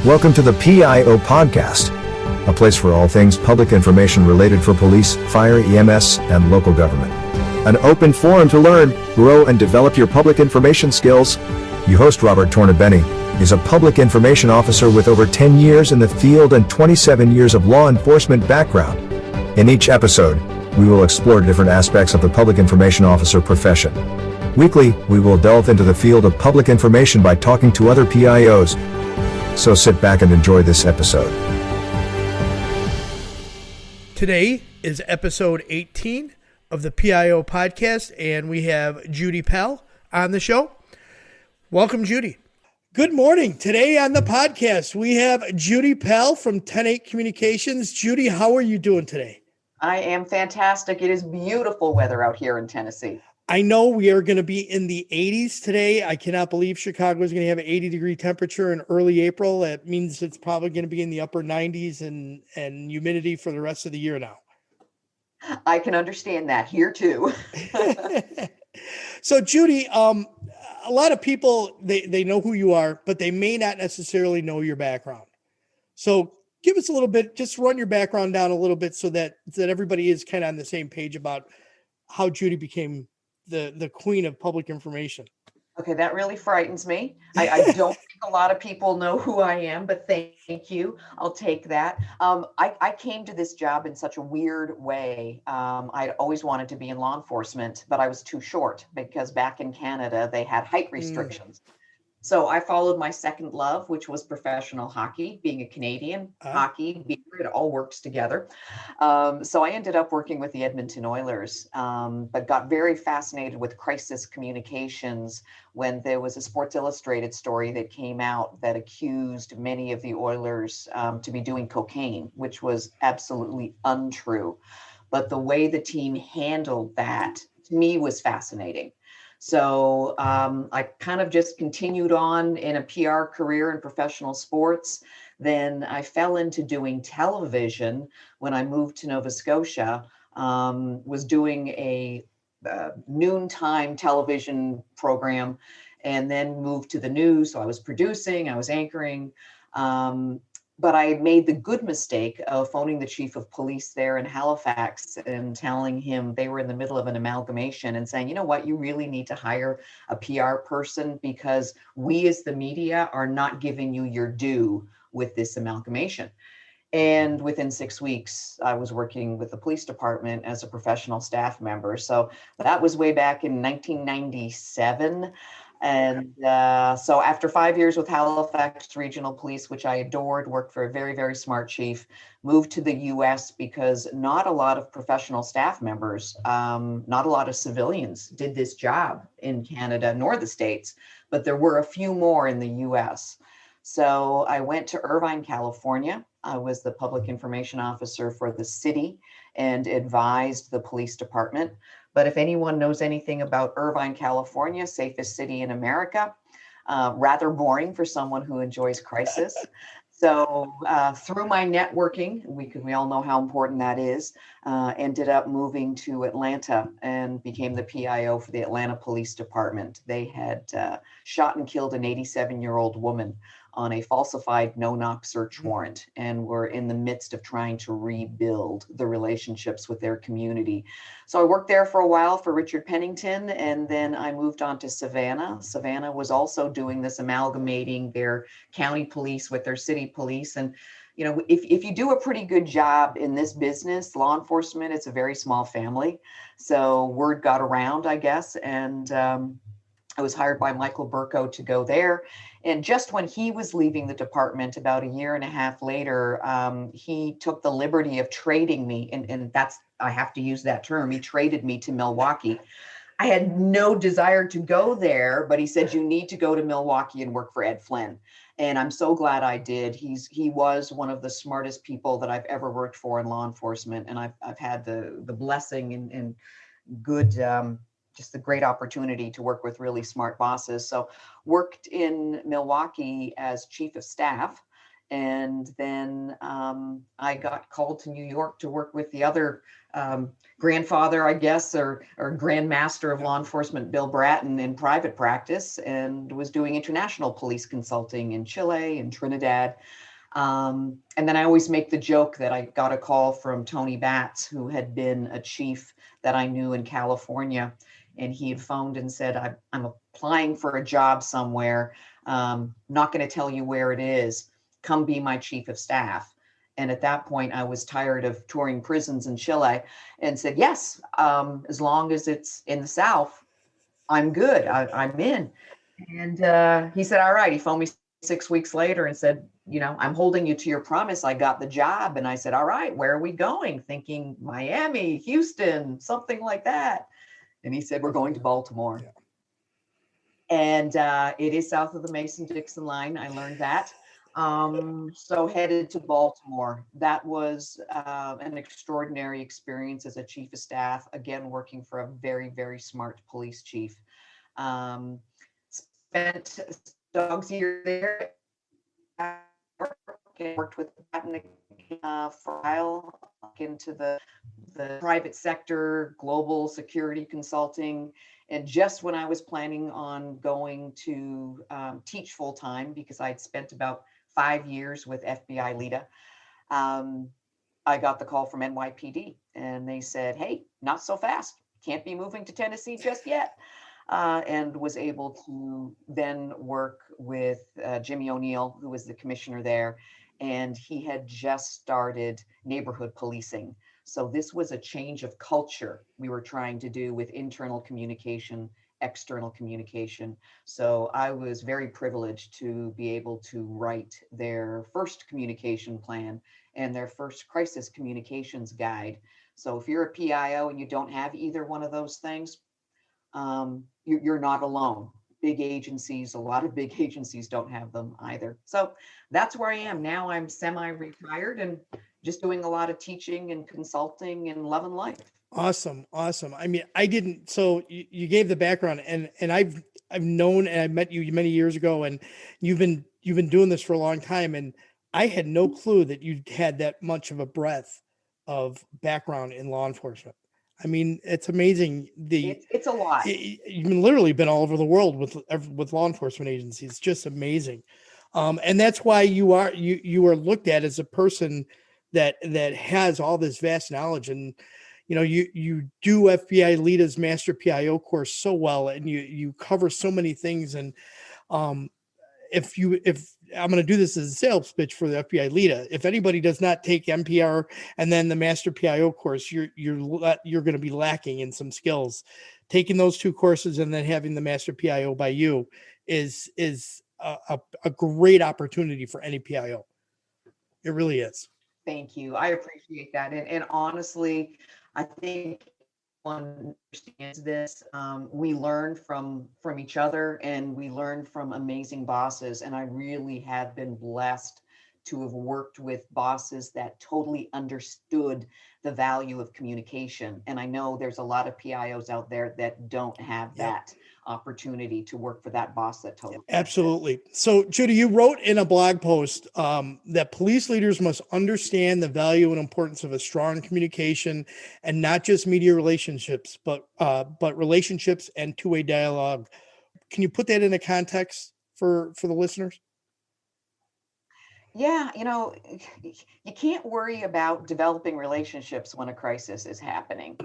Welcome to the PIO Podcast, a place for all things public information related for police, fire, EMS, and local government. An open forum to learn, grow, and develop your public information skills. Your host, Robert Tornabene, is a public information officer with over 10 years in the field and 27 years of law enforcement background. In each episode, we will explore different aspects of the public information officer profession. Weekly, we will delve into the field of public information by talking to other PIOs. So sit back and enjoy this episode. Today is episode 18 of the PIO podcast, and we have Judy Pal on the show. Welcome, Judy. Good morning. Today on the podcast, we have Judy Pal from 10-8 Communications. Judy, how are you doing today? I am fantastic. It is beautiful weather out here in Tennessee. I know we are going to be in the 80s today. I cannot believe Chicago is going to have an 80-degree temperature in early April. That means it's probably going to be in the upper 90s and humidity for the rest of the year now. I can understand that here too. So Judy, a lot of people, they know who you are, but they may not necessarily know your background. So give us a little bit, just run your background down a little bit so that everybody is kind of on the same page about how Judy became the queen of public information. Okay, that really frightens me. I don't think a lot of people know who I am, but thank you. I'll take that. I came to this job in such a weird way. I'd always wanted to be in law enforcement, but I was too short because back in Canada, they had height restrictions. So I followed my second love, which was professional hockey. Being a Canadian, hockey, beer, it all works together. So I ended up working with the Edmonton Oilers, but got very fascinated with crisis communications when there was a Sports Illustrated story that came out that accused many of the Oilers to be doing cocaine, which was absolutely untrue. But the way the team handled that, to me, was fascinating. So I kind of just continued on in a PR career in professional sports. Then I fell into doing television when I moved to Nova Scotia, was doing a noontime television program, and then moved to the news. So I was producing, I was anchoring. But I made the good mistake of phoning the chief of police there in Halifax and telling him they were in the middle of an amalgamation and saying, you know what, you really need to hire a PR person because we as the media are not giving you your due with this amalgamation. And within 6 weeks, I was working with the police department as a professional staff member. So that was way back in 1997. And so after 5 years with Halifax Regional Police, which I adored, worked for a very, very smart chief, moved to the US because not a lot of professional staff members, not a lot of civilians did this job in Canada nor the States, but there were a few more in the US. So I went to Irvine, California. I was the public information officer for the city and advised the police department. But if anyone knows anything about Irvine, California, safest city in America, rather boring for someone who enjoys crisis. So through my networking, we all know how important that is, ended up moving to Atlanta and became the PIO for the Atlanta Police Department. They had shot and killed an 87-year-old woman on a falsified no-knock search warrant, and were in the midst of trying to rebuild the relationships with their community. So I worked there for a while for Richard Pennington, and then I moved on to Savannah. Savannah was also doing this, amalgamating their county police with their city police. And you know, if you do a pretty good job in this business, law enforcement, it's a very small family. So word got around, I guess, and I was hired by Michael Burko to go there. And just when he was leaving the department about a year and a half later, he took the liberty of trading me. And that's, I have to use that term. He traded me to Milwaukee. I had no desire to go there, but he said, you need to go to Milwaukee and work for Ed Flynn. And I'm so glad I did. He was one of the smartest people that I've ever worked for in law enforcement. And I've had the blessing and good, just a great opportunity to work with really smart bosses. So worked in Milwaukee as chief of staff And then I got called to New York to work with the other grandfather, I guess, or grandmaster of law enforcement, Bill Bratton, in private practice, and was doing international police consulting in Chile and Trinidad. And then I always make the joke that I got a call from Tony Batts, who had been a chief that I knew in California. And he had phoned and said, I'm applying for a job somewhere. Not going to tell you where it is. Come be my chief of staff. And at that point, I was tired of touring prisons in Chile and said, yes, as long as it's in the South, I'm good. I'm in. And he said, all right. He phoned me 6 weeks later and said, I'm holding you to your promise. I got the job. And I said, all right, where are we going? Thinking Miami, Houston, something like that. And he said, we're going to Baltimore. Yeah. And it is south of the Mason-Dixon line. I learned that. So headed to Baltimore. That was an extraordinary experience as a chief of staff, again, working for a very, very smart police chief. Spent dog's year there. Worked with file into the private sector, global security consulting. And just when I was planning on going to teach full time, because I'd spent about 5 years with FBI-LEEDA, I got the call from NYPD, and they said, hey, not so fast. Can't be moving to Tennessee just yet. And was able to then work with Jimmy O'Neill, who was the commissioner there, and he had just started neighborhood policing. So this was a change of culture we were trying to do with internal communication, external communication. So I was very privileged to be able to write their first communication plan and their first crisis communications guide. So if you're a PIO and you don't have either one of those things, you're not alone. Big agencies, a lot of big agencies don't have them either. So that's where I am now. I'm semi-retired and just doing a lot of teaching and consulting and loving life. Awesome. I mean, I didn't, so you gave the background, and I've known, and I met you many years ago, and you've been doing this for a long time. And I had no clue that you had that much of a breadth of background in law enforcement. I mean, it's amazing. It's a lot. You've literally been all over the world with law enforcement agencies. It's just amazing. And that's why you are looked at as a person that has all this vast knowledge. And you do FBI-LEEDA's Master PIO course so well, and you cover so many things. And if I'm going to do this as a sales pitch for the FBI-LEEDA, if anybody does not take MPR and then the Master PIO course, you're going to be lacking in some skills. Taking those two courses and then having the Master PIO by you is a great opportunity for any PIO. It really is. Thank you. I appreciate that. And honestly, I think one understands this. We learn from each other, and we learn from amazing bosses. And I really have been blessed to have worked with bosses that totally understood the value of communication. And I know there's a lot of PIOs out there that don't have that opportunity to work for that boss that totally. Absolutely. So Judy, you wrote in a blog post that police leaders must understand the value and importance of a strong communication, and not just media relationships, but relationships and two-way dialogue. Can you put that into context for the listeners? Yeah, you can't worry about developing relationships when a crisis is happening.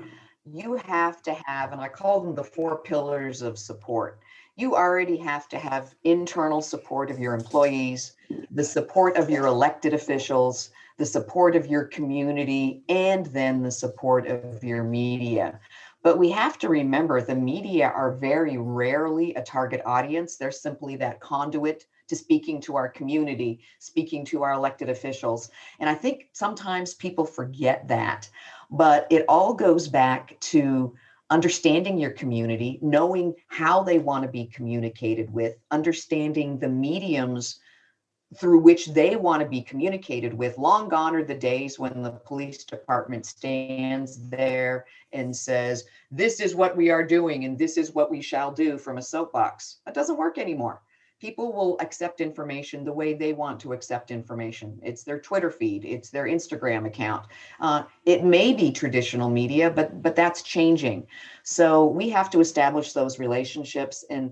You have to have, and I call them the 4 pillars of support. You already have to have internal support of your employees, the support of your elected officials, the support of your community, and then the support of your media. But we have to remember the media are very rarely a target audience. They're simply that conduit to speaking to our community, speaking to our elected officials. And I think sometimes people forget that, but it all goes back to understanding your community, knowing how they want to be communicated with, understanding the mediums through which they want to be communicated with. Long gone are the days when the police department stands there and says, this is what we are doing and this is what we shall do from a soapbox. That doesn't work anymore. People will accept information the way they want to accept information. It's their Twitter feed, it's their Instagram account. It may be traditional media, but that's changing. So we have to establish those relationships, and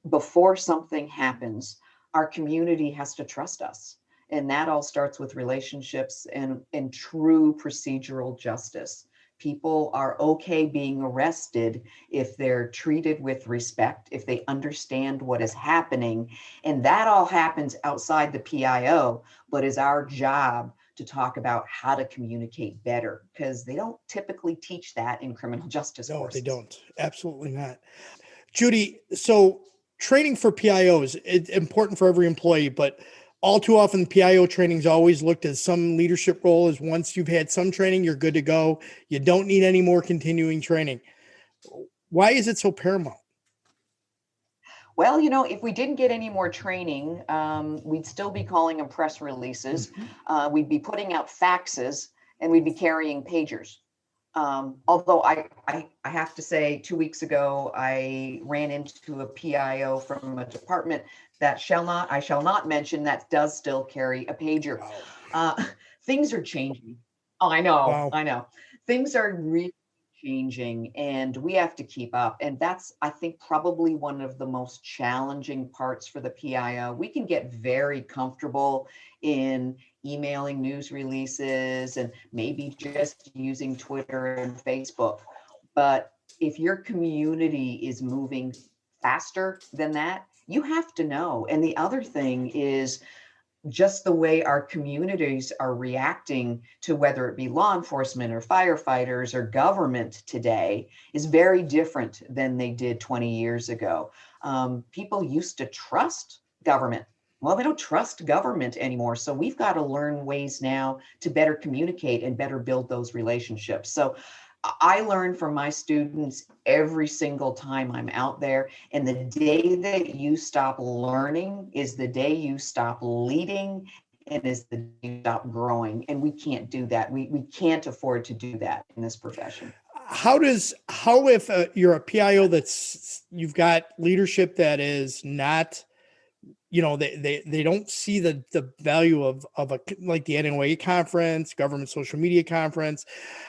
before something happens, our community has to trust us. And that all starts with relationships and true procedural justice. People are okay being arrested if they're treated with respect, if they understand what is happening. And that all happens outside the PIO, but is our job to talk about how to communicate better, because they don't typically teach that in criminal justice courses. They don't. Absolutely not. Judy, so training for PIOs, it's important for every employee, but all too often PIO training is always looked at some leadership role as once you've had some training, you're good to go. You don't need any more continuing training. Why is it so paramount? Well, if we didn't get any more training, we'd still be calling them press releases. We'd be putting out faxes, and we'd be carrying pagers. Although I have to say, 2 weeks ago, I ran into a PIO from a department that I shall not mention, that does still carry a pager. Wow. Things are changing. Oh, I know. Wow. I know. Things are really changing, and we have to keep up. And that's, I think, probably one of the most challenging parts for the PIO. We can get very comfortable in emailing news releases and maybe just using Twitter and Facebook. But if your community is moving faster than that, you have to know. And the other thing is just the way our communities are reacting to whether it be law enforcement or firefighters or government today is very different than they did 20 years ago. People used to trust government. Well, they don't trust government anymore. So we've got to learn ways now to better communicate and better build those relationships. So I learn from my students every single time I'm out there. And the day that you stop learning is the day you stop leading, and is the day you stop growing. And we can't do that. We can't afford to do that in this profession. How if you're a PIO you've got leadership that is not, they don't see the value of like the NYPD conference, government social media conference.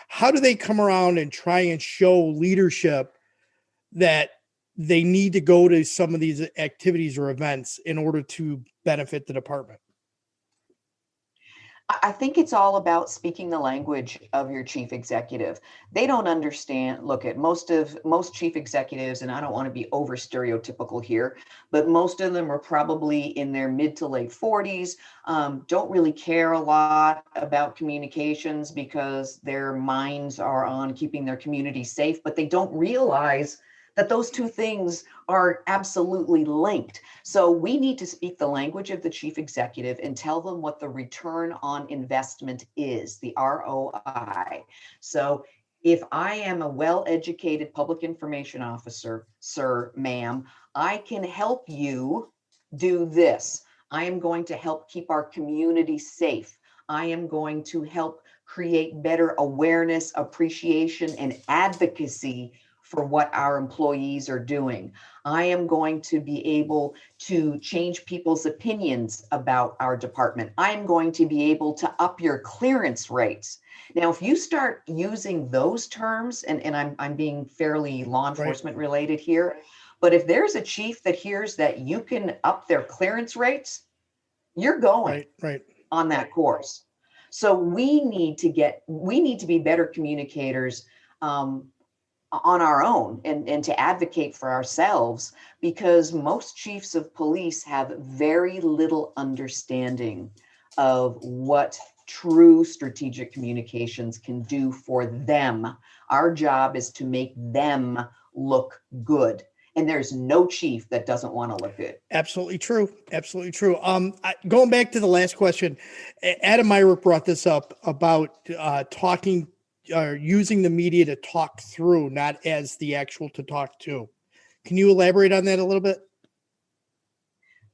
How do they come around and try and show leadership that they need to go to some of these activities or events in order to benefit the department? I think it's all about speaking the language of your chief executive. They don't understand. Look, at most chief executives, and I don't want to be over stereotypical here, but most of them are probably in their mid to late 40s, don't really care a lot about communications because their minds are on keeping their community safe, but they don't realize that those two things are absolutely linked. So we need to speak the language of the chief executive and tell them what the return on investment is, the ROI. So if I am a well-educated public information officer, sir, ma'am, I can help you do this. I am going to help keep our community safe. I am going to help create better awareness, appreciation, and advocacy for what our employees are doing. I am going to be able to change people's opinions about our department. I'm going to be able to up your clearance rates. Now, if you start using those terms, and I'm being fairly law enforcement related here, but if there's a chief that hears that you can up their clearance rates, you're going on that course. So we need to be better communicators on our own and to advocate for ourselves, because most chiefs of police have very little understanding of what true strategic communications can do for them. Our job is to make them look good. And there's no chief that doesn't want to look good. Absolutely true. Absolutely true. Going back to the last question, Adam Myrick brought this up about using the media to talk through, not as the actual to talk to. Can you elaborate on that a little bit?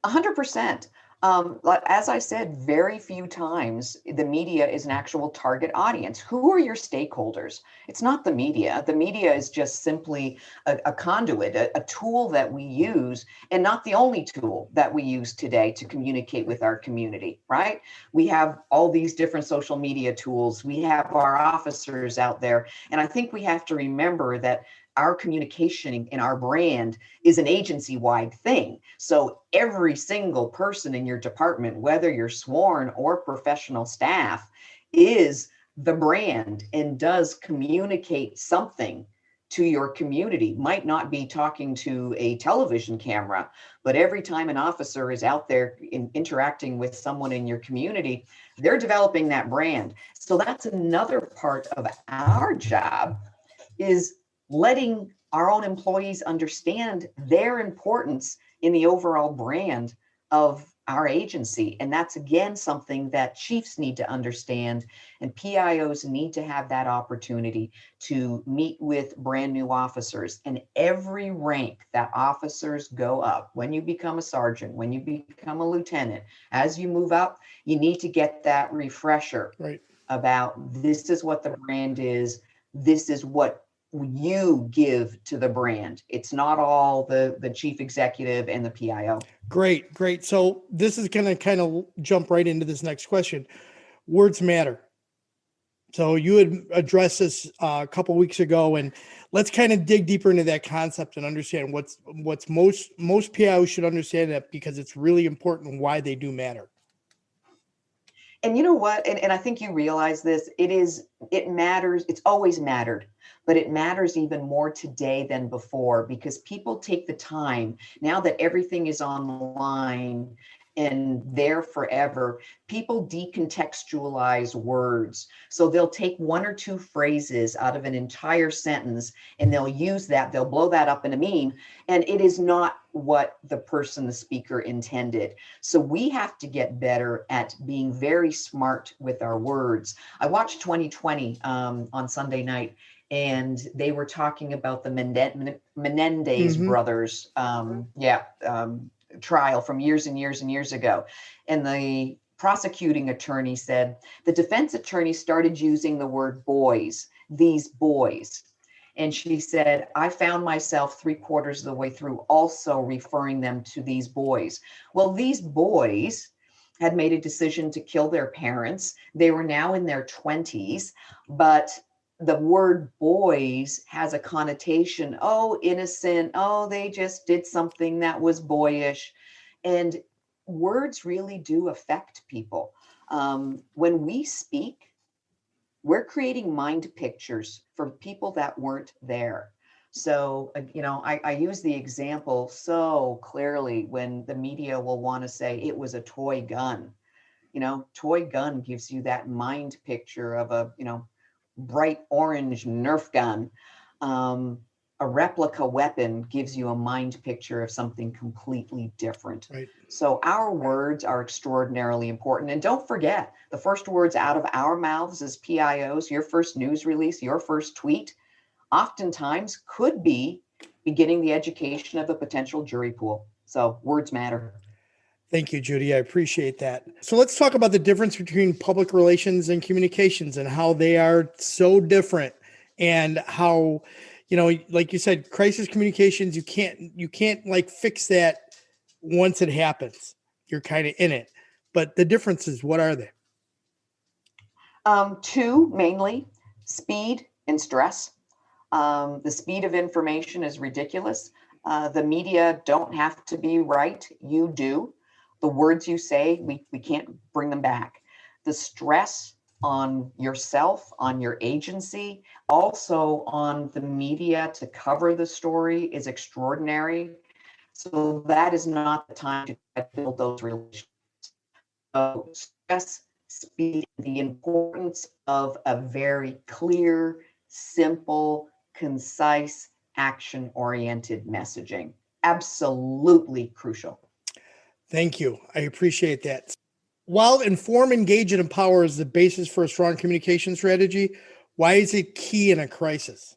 100%. As I said, very few times the media is an actual target audience. Who are your stakeholders? It's not the media. The media is just simply a conduit, a tool that we use, and not the only tool that we use today to communicate with our community, right? We have all these different social media tools. We have our officers out there. And I think we have to remember that our communication in our brand is an agency-wide thing. So every single person in your department, whether you're sworn or professional staff, is the brand and does communicate something to your community. Might not be talking to a television camera, but every time an officer is out there interacting with someone in your community, they're developing that brand. So that's another part of our job, is letting our own employees understand their importance in the overall brand of our agency. And that's, again, something that chiefs need to understand, and PIOs need to have that opportunity to meet with brand new officers. And every rank that officers go up, when you become a sergeant, when you become a lieutenant, as you move up, you need to get that refresher about this is what the brand is. This is what you give to the brand. It's not all the chief executive and the PIO. Great. So this is going to kind of jump right into this next question. Words matter. So you had addressed this a couple of weeks ago, and let's kind of dig deeper into that concept and understand what's most PIOs should understand that, because it's really important why they do matter. And you know what? And I think you realize this, it matters. It's always mattered, but it matters even more today than before, because people take the time now that everything is online and there forever. People decontextualize words. So they'll take one or two phrases out of an entire sentence and they'll use that, they'll blow that up in a meme, and it is not what the person, the speaker, intended. So we have to get better at being very smart with our words. I watched 2020 on Sunday night, and they were talking about the Menendez brothers trial from years and years and years ago. And the prosecuting attorney said the defense attorney started using the word boys, these boys. And she said, I found myself 3/4 of the way through also referring them to these boys. Well, these boys had made a decision to kill their parents. They were now in their 20s, but the word boys has a connotation, oh, innocent, oh, they just did something that was boyish. And words really do affect people. When we speak, we're creating mind pictures for people that weren't there. So, I use the example so clearly when the media will want to say it was a toy gun. Toy gun gives you that mind picture of a, bright orange Nerf gun. A replica weapon gives you a mind picture of something completely different. Right. So our words are extraordinarily important. And don't forget, the first words out of our mouths as PIOs, your first news release, your first tweet, oftentimes could be beginning the education of a potential jury pool. So words matter. Thank you, Judy. I appreciate that. So let's talk about the difference between public relations and communications and how they are so different, and how, like you said, crisis communications, you can't like fix that once it happens. You're kind of in it. But the differences, what are they? Two, mainly speed and stress. The speed of information is ridiculous. The media don't have to be right. You do. The words you say, we can't bring them back. The stress on yourself, on your agency, also on the media to cover the story is extraordinary. So that is not the time to build those relationships. So stress, speed, the importance of a very clear, simple, concise, action-oriented messaging. Absolutely crucial. Thank you. I appreciate that. While inform, engage, and empower is the basis for a strong communication strategy, why is it key in a crisis?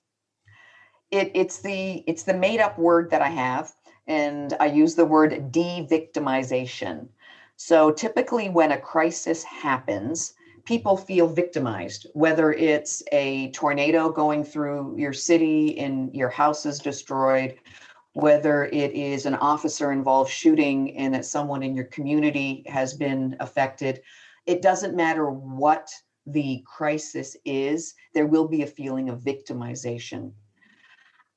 It's the made up word that I have, and I use the word de-victimization. So typically when a crisis happens, people feel victimized, whether it's a tornado going through your city and your house is destroyed, whether it is an officer involved shooting and that someone in your community has been affected. It doesn't matter what the crisis is, there will be a feeling of victimization.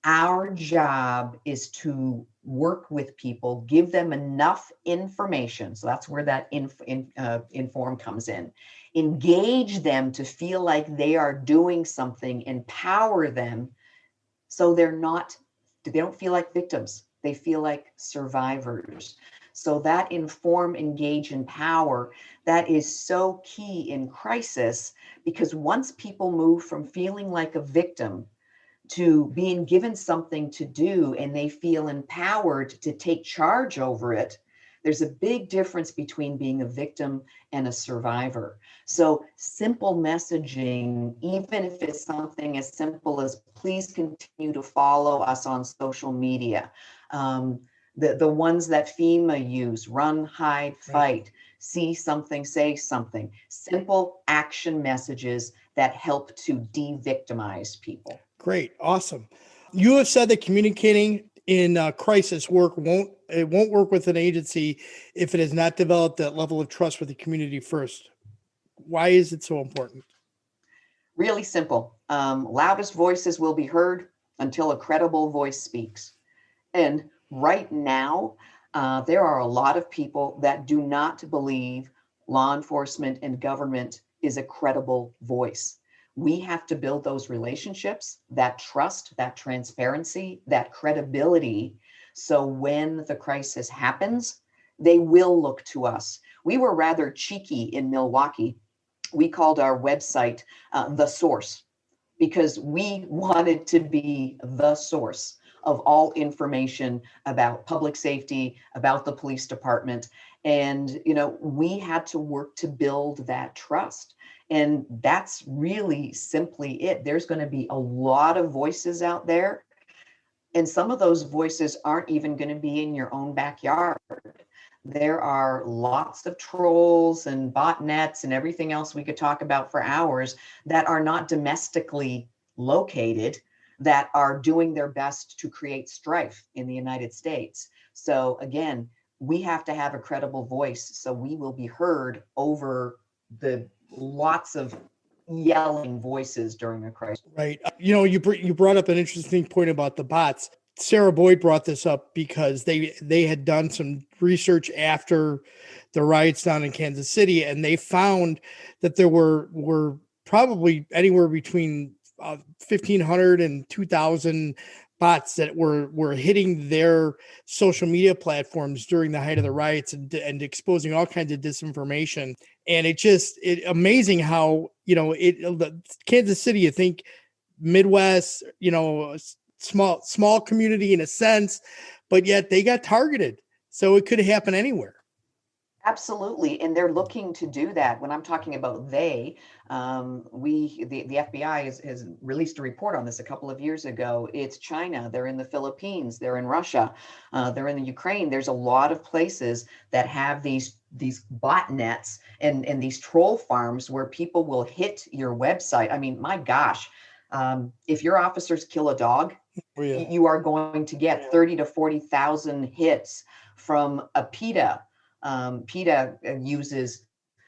Our job is to work with people, give them enough information. So that's where that inform comes in. Engage them to feel like they are doing something, empower them so they don't feel like victims. They feel like survivors. So that inform, engage, empower, that is so key in crisis, because once people move from feeling like a victim to being given something to do and they feel empowered to take charge over it, there's a big difference between being a victim and a survivor. So simple messaging, even if it's something as simple as please continue to follow us on social media. The ones that FEMA use, run, hide, fight, see something, say something. Simple action messages that help to de-victimize people. Great. Awesome. You have said that communicating in crisis work won't work with an agency if it has not developed that level of trust with the community first. Why is it so important? Really simple. Loudest voices will be heard until a credible voice speaks. And right now, there are a lot of people that do not believe law enforcement and government is a credible voice. We have to build those relationships, that trust, that transparency, that credibility. So when the crisis happens, they will look to us. We were rather cheeky in Milwaukee. We called our website The Source, because we wanted to be the source of all information about public safety, about the police department. And, we had to work to build that trust. And that's really simply it. There's going to be a lot of voices out there. And some of those voices aren't even going to be in your own backyard. There are lots of trolls and botnets and everything else we could talk about for hours that are not domestically located, that are doing their best to create strife in the United States. So again, we have to have a credible voice so we will be heard over the lots of yelling voices during a crisis. Right. You brought up an interesting point about the bots. Sarah Boyd brought this up because they had done some research after the riots down in Kansas City, and they found that there were probably anywhere between 1,500 and 2,000 bots that were hitting their social media platforms during the height of the riots and exposing all kinds of disinformation. And it amazing how, Kansas City, you think Midwest, small community in a sense, but yet they got targeted. So it could happen anywhere. Absolutely. And they're looking to do that. When I'm talking about the FBI has released a report on this a couple of years ago. It's China, they're in the Philippines, they're in Russia, they're in the Ukraine. There's a lot of places that have these botnets and these troll farms where people will hit your website. I mean, my gosh, if your officers kill a dog, you are going to get 30 to 40,000 hits from a PETA. PETA uses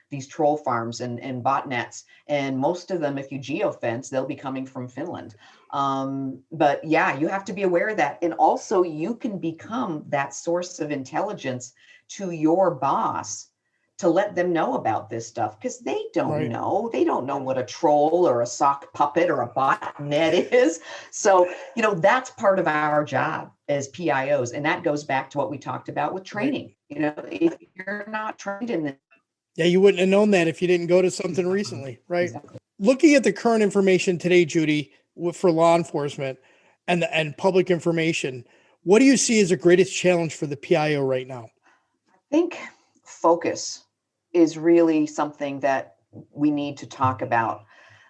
these troll farms and botnets, and most of them, if you geofence, they'll be coming from Finland. But yeah, you have to be aware of that. And also you can become that source of intelligence to your boss to let them know about this stuff, because they don't know. They don't know what a troll or a sock puppet or a botnet is. So, that's part of our job as PIOs. And that goes back to what we talked about with training. If you're not trained in this. Yeah, you wouldn't have known that if you didn't go to something recently, right? Exactly. Looking at the current information today, Judy, for law enforcement and public information, what do you see as the greatest challenge for the PIO right now? I think focus is really something that we need to talk about.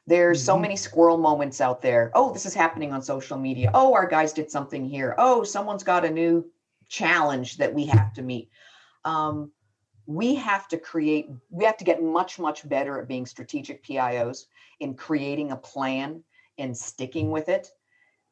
There's so many squirrel moments out there. Oh, this is happening on social media. Oh, our guys did something here. Oh, someone's got a new challenge that we have to meet. we have to get much, much better at being strategic PIOs, in creating a plan and sticking with it,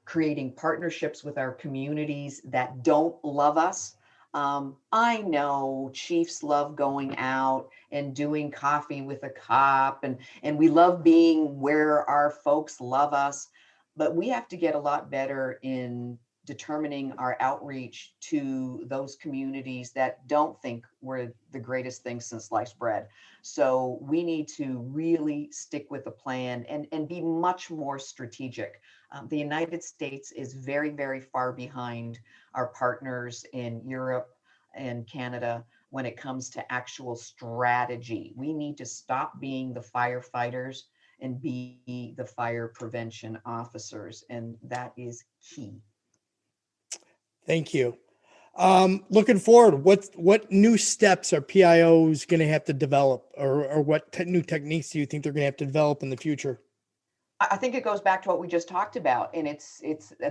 creating partnerships with our communities that don't love us. I know chiefs love going out and doing coffee with a cop, and we love being where our folks love us, but we have to get a lot better in determining our outreach to those communities that don't think we're the greatest thing since sliced bread. So we need to really stick with the plan and be much more strategic. The United States is very, very far behind our partners in Europe and Canada when it comes to actual strategy. We need to stop being the firefighters and be the fire prevention officers, and that is key. Thank you. Looking forward, what new steps are PIOs going to have to develop, or what new techniques do you think they're going to have to develop in the future? I think it goes back to what we just talked about, and it's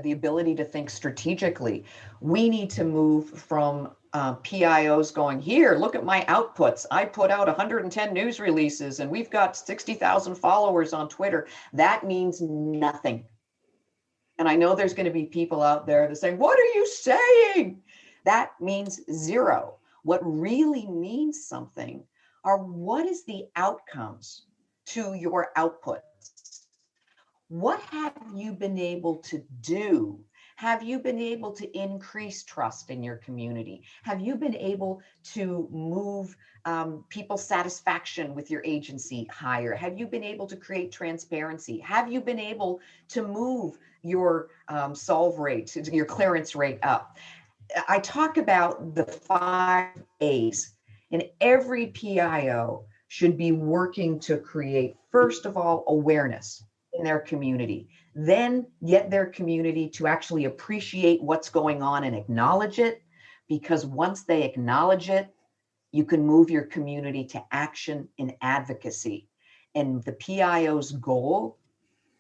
the ability to think strategically. We need to move from PIOs going, here, look at my outputs. I put out 110 news releases and we've got 60,000 followers on Twitter. That means nothing. And I know there's going to be people out there that say, what are you saying? That means zero. What really means something are, what is the outcomes to your outputs? What have you been able to do? Have you been able to increase trust in your community? Have you been able to move people's satisfaction with your agency higher? Have you been able to create transparency? Have you been able to move your solve rate, your clearance rate up? I talk about the 5 A's, and every PIO should be working to create, first of all, awareness in their community, then get their community to actually appreciate what's going on and acknowledge it, because once they acknowledge it, you can move your community to action and advocacy. And the PIO's goal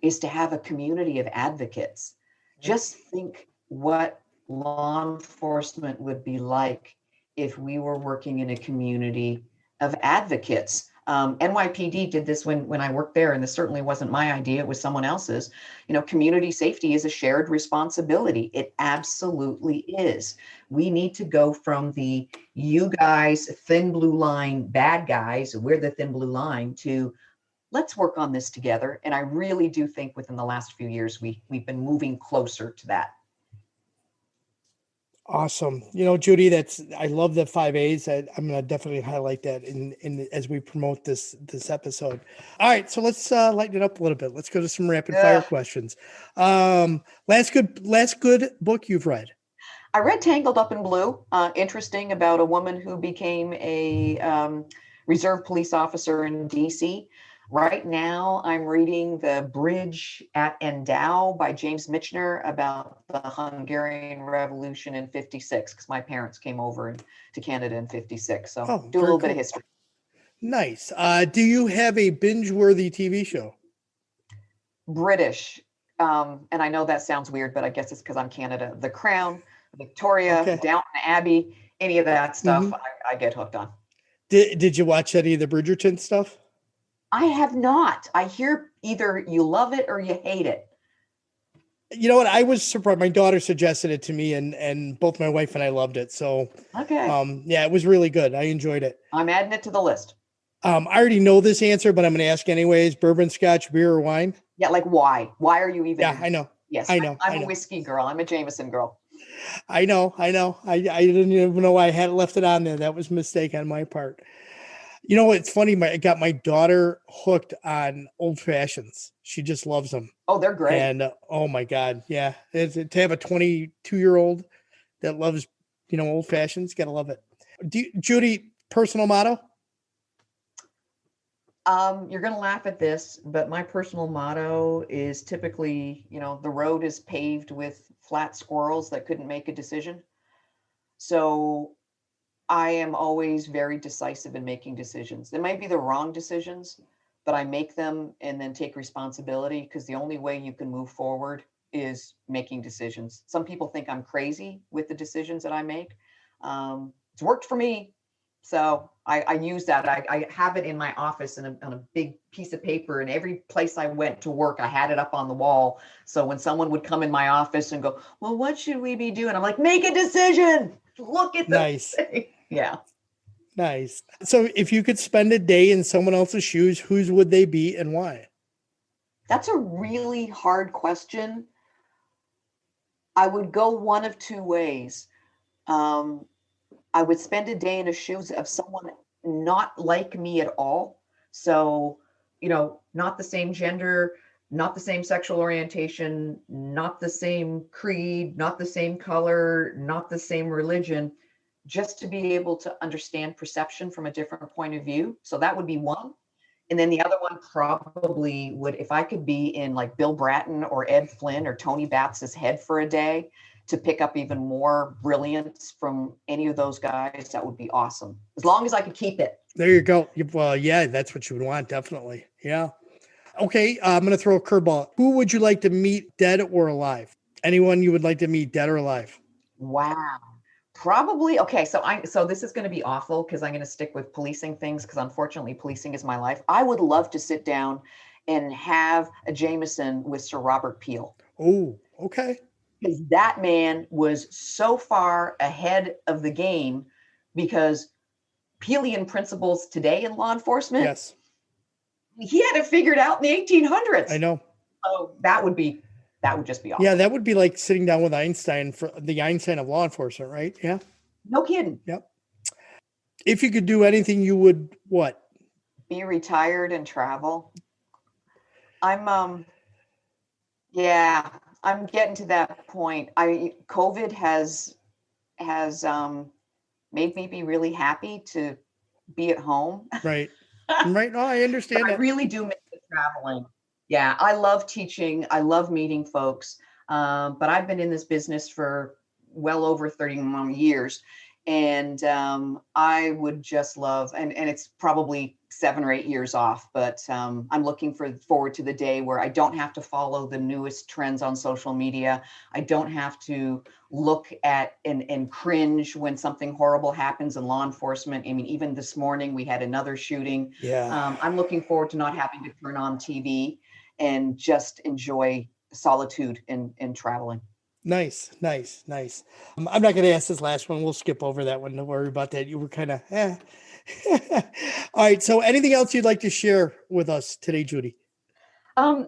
is to have a community of advocates. Just think what law enforcement would be like if we were working in a community of advocates. NYPD did this when I worked there, and this certainly wasn't my idea, it was someone else's. Community safety is a shared responsibility. It absolutely is. We need to go from the you guys, thin blue line, bad guys, we're the thin blue line, to let's work on this together. And I really do think within the last few years, we've been moving closer to that. Awesome. Judy, I love the 5 A's. I'm going to definitely highlight that in as we promote this episode. All right. So let's lighten it up a little bit. Let's go to some rapid fire questions. Last good book you've read? I read Tangled Up in Blue. Interesting, about a woman who became a reserve police officer in DC. Right now, I'm reading The Bridge at Endau by James Michener, about the Hungarian Revolution in '56, because my parents came over to Canada in '56. So do a little bit of history. Nice. Do you have a binge-worthy TV show? British. And I know that sounds weird, but I guess it's because I'm Canada. The Crown, Victoria, Downton Abbey, any of that stuff, I get hooked on. Did you watch any of the Bridgerton stuff? I have not. I hear either you love it or you hate it. You know what? I was surprised. My daughter suggested it to me, and both my wife and I loved it. So, yeah, it was really good. I enjoyed it. I'm adding it to the list. I already know this answer, but I'm going to ask anyways. Bourbon, Scotch, beer, or wine? Yeah, like why? Why are you even? Yeah, I know. Yes, I know. I'm a whiskey girl. I'm a Jameson girl. I know. I didn't even know I had left it on there. That was a mistake on my part. It's funny. I got my daughter hooked on old fashions. She just loves them. Oh, they're great. And oh my God. Yeah. To have a 22-year-old that loves, old fashions, gotta love it. Judy, personal motto? You're going to laugh at this, but my personal motto is typically, the road is paved with flat squirrels that couldn't make a decision. So I am always very decisive in making decisions. They might be the wrong decisions, but I make them and then take responsibility, because the only way you can move forward is making decisions. Some people think I'm crazy with the decisions that I make. It's worked for me. So I use that. I have it in my office on a big piece of paper, and every place I went to work, I had it up on the wall. So when someone would come in my office and go, well, what should we be doing? I'm like, make a decision. Look at the Nice. thing. Yeah. Nice. So if you could spend a day in someone else's shoes, whose would they be and why? That's a really hard question. I would go one of two ways. Um, I would spend a day in the shoes of someone not like me at all. So, not the same gender, not the same sexual orientation, not the same creed, not the same color, not the same religion, just to be able to understand perception from a different point of view. So that would be one. And then the other one probably would, if I could be in like Bill Bratton or Ed Flynn or Tony Batts's head for a day to pick up even more brilliance from any of those guys, that would be awesome. As long as I could keep it. There you go. Well, yeah, that's what you would want. Definitely. Yeah. Okay. I'm going to throw a curveball. Who would you like to meet, dead or alive? Anyone you would like to meet, dead or alive? Wow. Probably. Okay. So this is going to be awful because I'm going to stick with policing things because unfortunately policing is my life. I would love to sit down and have a Jameson with Sir Robert Peel. Oh, okay. Because that man was so far ahead of the game because Peelian principles today in law enforcement, yes, he had it figured out in the 1800s. I know. So that would just be awesome. Yeah, that would be like sitting down with Einstein, for the Einstein of law enforcement, right? Yeah. No kidding. Yep. If you could do anything, you would what? Be retired and travel. I'm getting to that point. COVID has made me be really happy to be at home. Right. Right. No, I understand I that. really do miss the traveling. Yeah, I love teaching. I love meeting folks. But I've been in this business for well over 31 years. And I would just love, and it's probably 7 or 8 years off, but I'm looking forward to the day where I don't have to follow the newest trends on social media. I don't have to look at and cringe when something horrible happens in law enforcement. I mean, even this morning we had another shooting. Yeah. I'm looking forward to not having to turn on TV and just enjoy solitude and traveling. Nice. I'm not going to ask this last one. We'll skip over that one. Don't worry about that. You were kind of, All right. So anything else you'd like to share with us today, Judy? I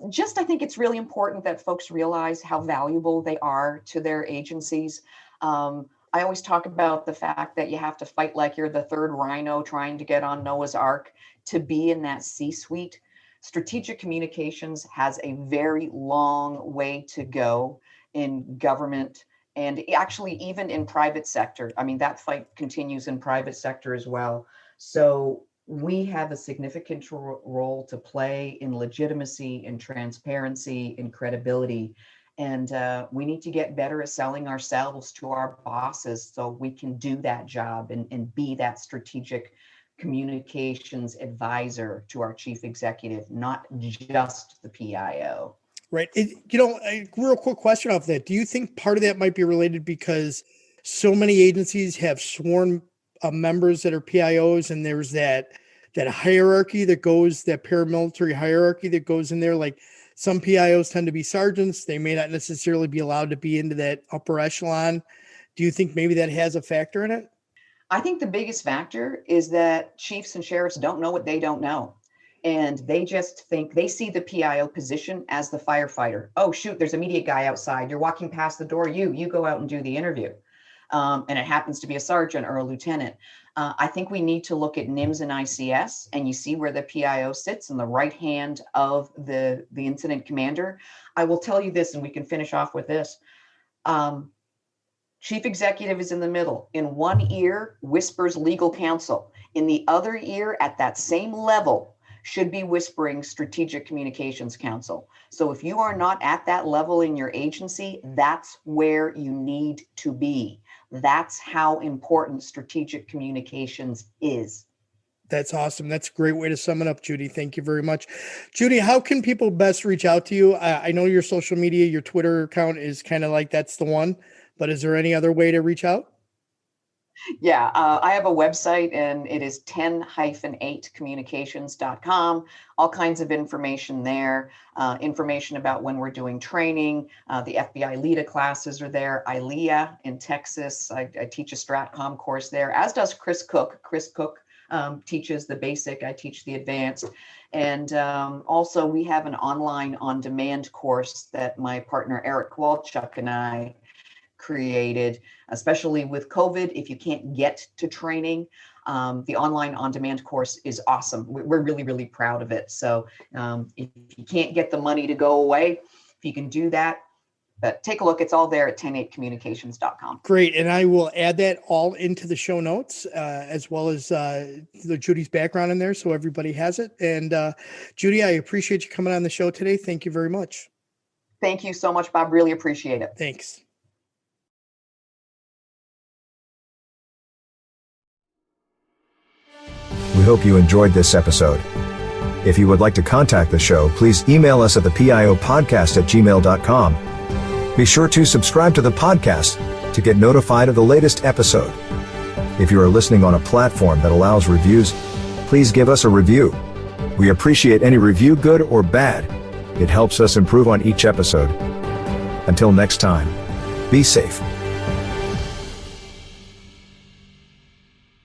think it's really important that folks realize how valuable they are to their agencies. I always talk about the fact that you have to fight like you're the third rhino trying to get on Noah's Ark to be in that C-suite. Strategic communications has a very long way to go in government and actually even in private sector. I mean, that fight continues in private sector as well. So we have a significant role to play in legitimacy, in transparency, in credibility. And we need to get better at selling ourselves to our bosses so we can do that job and be that strategic communications advisor to our chief executive, not just the PIO. Right. A real quick question off that. Do you think part of that might be related because so many agencies have sworn members that are PIOs and there's that hierarchy that paramilitary hierarchy that goes in there? Like some PIOs tend to be sergeants. They may not necessarily be allowed to be into that upper echelon. Do you think maybe that has a factor in it? I think the biggest factor is that chiefs and sheriffs don't know what they don't know. And they just think they see the PIO position as the firefighter. Oh, shoot, there's a media guy outside. You're walking past the door. You go out and do the interview. And it happens to be a sergeant or a lieutenant. I think we need to look at NIMS and ICS, and you see where the PIO sits in the right hand of the incident commander. I will tell you this, and we can finish off with this. Chief executive is in the middle. In one ear, whispers legal counsel. In the other ear, at that same level, should be whispering strategic communications counsel. So if you are not at that level in your agency, that's where you need to be. That's how important strategic communications is. That's awesome. That's a great way to sum it up, Judy. Thank you very much. Judy, how can people best reach out to you? I know your social media, your Twitter account is kind of like that's the one, but is there any other way to reach out? Yeah, I have a website and it is 10-8communications.com. All kinds of information there, information about when we're doing training. The FBI-LEEDA classes are there. ILEA in Texas. I teach a StratCom course there, as does Chris Cook. Chris Cook teaches the basic. I teach the advanced. And also we have an online on-demand course that my partner Eric Walchuk and I created, especially with COVID. If you can't get to training, the online on-demand course is awesome. We're really, really proud of it. So if you can't get the money to go away, if you can do that, but take a look. It's all there at 10-8communications.com. Great. And I will add that all into the show notes, as well as Judy's background in there, so everybody has it. And Judy, I appreciate you coming on the show today. Thank you very much. Thank you so much, Bob. Really appreciate it. Thanks. We hope you enjoyed this episode. If you would like to contact the show, please email us at thepiopodcast@gmail.com. Be sure to subscribe to the podcast to get notified of the latest episode. If you are listening on a platform that allows reviews, please give us a review. We appreciate any review, good or bad. It helps us improve on each episode. Until next time, be safe.